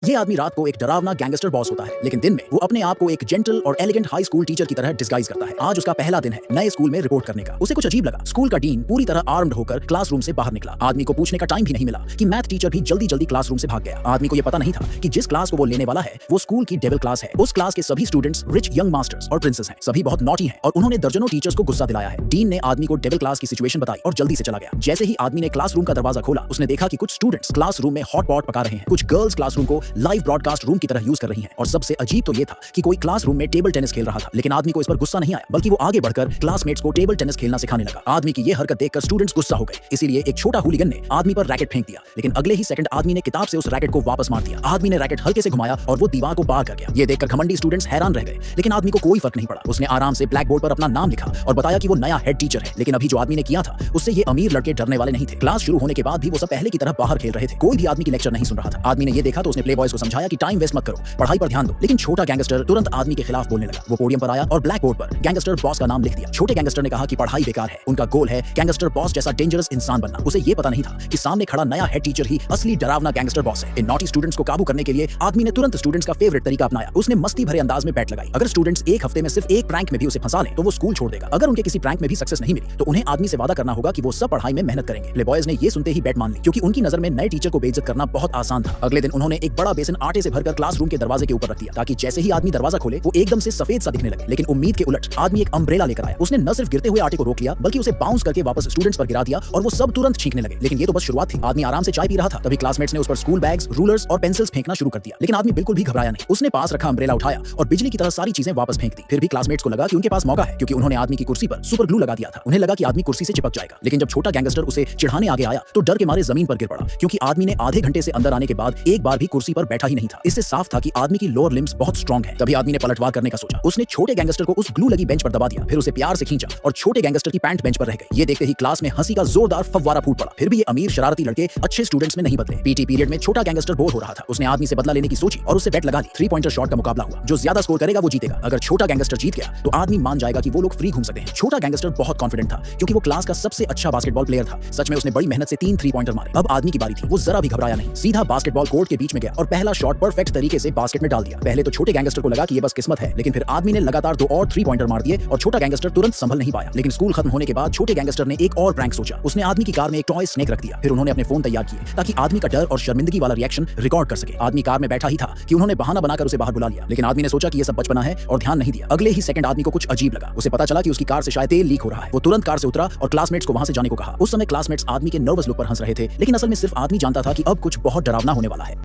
ये आदमी रात को एक डरावना गैंगस्टर बॉस होता है, लेकिन दिन में वो अपने आप को एक जेंटल और एलिगेंट हाई स्कूल टीचर की तरह डिस्गाइज करता है। आज उसका पहला दिन है नए स्कूल में रिपोर्ट करने का। उसे कुछ अजीब लगा। स्कूल का डीन पूरी तरह आर्म्ड होकर क्लासरूम से बाहर निकला। आदमी को पूछने का टाइम भी नहीं मिला कि मैथ टीचर भी जल्दी जल्दी क्लासरूम से भाग गया। आदमी को यह पता नहीं था कि जिस क्लास को वो लेने वाला है वो स्कूल की डेविल क्लास है। उस क्लास के सभी स्टूडेंट्स रिच यंग मास्टर्स और प्रिंसेस हैं। सभी बहुत नॉटी हैं और उन्होंने दर्जनों टीचर्स को गुस्सा दिलाया है। डीन ने आदमी को डेविल क्लास की सिचुएशन बताई और जल्दी से चला गया। जैसे ही आदमी ने क्लासरूम का दरवाजा खोला, उसने देखा कि कुछ स्टूडेंट्स क्लासरूम में हॉट पॉट पका रहे हैं। कुछ गर्ल्स क्लासरूम को लाइव ब्रॉडकास्ट रूम की तरह यूज कर रही हैं। और सबसे अजीब तो ये था कि कोई क्लासरूम में टेबल टेनिस खेल रहा था। लेकिन आदमी को इस पर गुस्सा नहीं आया, बल्कि वो आगे बढ़कर क्लासमेट्स को टेबल टेनिस खेलना सिखाने लगा। आदमी की ये हरकत देखकर स्टूडेंट्स गुस्सा हो गए, इसीलिए एक छोटा हुलिगन ने आदमी पर रैकेट फेंक दिया। लेकिन अगले ही सेकंड आदमी ने किताब से उस रैकेट को वापस मार दिया। आदमी ने रैकेट हल्के से घुमाया और वो दीवार को पार कर गया। ये देखकर घमंडी स्टूडेंट्स हैरान रह गए, लेकिन आदमी को कोई फर्क नहीं पड़ा। उसने आराम से ब्लैक बोर्ड पर अपना नाम लिखा और बताया कि वो नया हेड टीचर है। लेकिन अभी जो आदमी ने किया था उससे ये अमीर लड़के डरने वाले नहीं थे। क्लास शुरू होने के बाद भी वो सब पहले की तरह बाहर खेल रहे थे। कोई भी आदमी की लेक्चर नहीं सुन रहा था। आदमी ने ये देखा तो उसने प्ले बॉयज को समझाया कि टाइम वेस्ट मत करो, पढ़ाई पर ध्यान दो। लेकिन छोटा गैंगस्टर तुरंत आदमी के खिलाफ बोलने लगा। वो पोडियम पर आया और ब्लैक बोर्ड पर गैंगस्टर बॉस का नाम लिख दिया। छोटे गैंगस्टर ने कहा कि पढ़ाई बेकार है, उनका गोल है गैंगस्टर बॉस जैसा डेंजरस इंसान बनना। उसे ये पता नहीं था कि सामने खड़ा नया हेड टीचर ही असली डरावना गैंगस्टर बॉस है। इन नॉटी स्टूडेंट्स को काबू करने के लिए आदमी ने तुरंत स्टूडेंट्स का फेवरेट तरीका अपनाया। उसने मस्ती भरे अंदाज में बैट लगाई। अगर स्टूडेंट्स एक हफ्ते में सिर्फ एक प्रैंक में भी उसे फंसा लें तो वो स्कूल छोड़ देगा। अगर उनके किसी प्रैंक में भी सक्सेस नहीं मिली तो उन्हें आदमी से वादा करना होगा कि वो सब पढ़ाई में मेहनत करेंगे। प्ले बॉयज ने ये सुनते ही बैट मान ली, क्योंकि उनकी नजर में नए टीचर को बेइज्जत करना बहुत आसान था। अगले दिन उन्होंने एक बड़ा बेसन आटे से भरकर क्लासरूम के दरवाजे के ऊपर रख दिया, ताकि जैसे ही आदमी दरवाजा खोले वो एकदम से सफेद सा दिखने लगे। लेकिन उम्मीद के उलट आदमी एक अम्ब्रेला लेकर आया। उसने न सिर्फ गिरते हुए आटे को रोक लिया, बल्कि उसे बाउंस करके वापस स्टूडेंट्स पर गिरा दिया और वो सब तुरंत छींकने लगे। लेकिन ये तो बस शुरुआत थी। आदमी आराम से चाय पी रहा था, तभी क्लासमेट्स ने उस पर स्कूल बैग्स, रूलर्स और पेंसिल्स फेंकना शुरू कर दिया। लेकिन आदमी बिल्कुल भी घबराया नहीं। उसने पास रखा अम्ब्रेला उठाया और बिजली की तरह सारी चीजें वापस फेंक दी। फिर भी क्लासमेट्स को लगा कि उनके पास मौका है, क्योंकि उन्होंने आदमी की कुर्सी पर सुपर ग्लू लगा दिया था। उन्हें लगा कि आदमी कुर्सी से चिपक जाएगा। लेकिन जब छोटा गैंगस्टर उसे चिढ़ाने आगे आया तो डर के मारे जमीन पर गिर पड़ा, क्योंकि आदमी ने आधे घंटे से अंदर आने के बाद एक बार भी कुर्सी पर बैठा ही नहीं था। इससे साफ था कि आदमी की लोअर लिम्स बहुत स्ट्रांग है। तभी आदमी ने पलटवार करने का सोचा। उसने छोटे गैंगस्टर को उस ग्लू लगी बेंच पर दबा दिया, फिर उसे प्यार से खींचा और छोटे गैंगस्टर की पैंट बेंच पर रह गई। ये देखते ही क्लास में हंसी का जोरदार फव्वारा फूट पड़ा। फिर भी ये अमीर शरारती लड़के अच्छे स्टूडेंट्स में नहीं बदले। पीटी पीरियड में छोटा गैंगस्टर बोर हो रहा था। उसने आदमी से बदला लेने की सोची और उससे बेट लगा ली। 3 पॉइंटर शॉट का मुकाबला हुआ। जो ज्यादा स्कोर करेगा वो जीतेगा। अगर छोटा गैंगस्टर जीत गया तो आदमी मान जाएगा कि वो लोग फ्री घूम सकते हैं। छोटा गैंगस्टर बहुत कॉन्फिडेंट था, क्योंकि वो क्लास का सबसे अच्छा बास्केटबॉल प्लेयर था। सच में उसने बड़ी मेहनत से 3 3 पॉइंटर मारे। अब आदमी की बारी थी। वो जरा भी घबराया नहीं, सीधा बास्केटबॉल कोर्ट के बीच में गया और पहला शॉट परफेक्ट तरीके से बास्केट में डाल दिया। पहले तो छोटे गैंगस्टर को लगा कि ये बस किस्मत है, लेकिन फिर आदमी ने लगातार 2 और 3 पॉइंटर मार दिए और छोटा गैंगस्टर तुरंत संभल नहीं पाया। लेकिन स्कूल खत्म होने के बाद छोटे गैंगस्टर ने एक और प्रैंक सोचा। उसने आदमी की कार में एक टॉय स्नेक रख दिया। फिर उन्होंने अपने फोन तैयार किए ताकि आदमी का डर और शर्मिंदगी वाला रिएक्शन रिकॉर्ड कर सके। आदमी कार में बैठा ही था कि उन्होंने बहाना बनाकर उसे बाहर बुला लिया। लेकिन आदमी ने सोचा कि ये सब बचपना है और ध्यान नहीं दिया। अगले ही सेकंड आदमी को कुछ अजीब लगा। उसे पता चला कि उसकी कार से शायद तेल लीक हो रहा है। वो तुरंत कार से उतरा और क्लासमेट्स को वहां से जाने को कहा। उस समय क्लासमेट्स आदमी के नर्वस लुक पर हंस रहे थे, लेकिन असल में सिर्फ आदमी जानता था कि अब कुछ बहुत डरावना होने वाला है।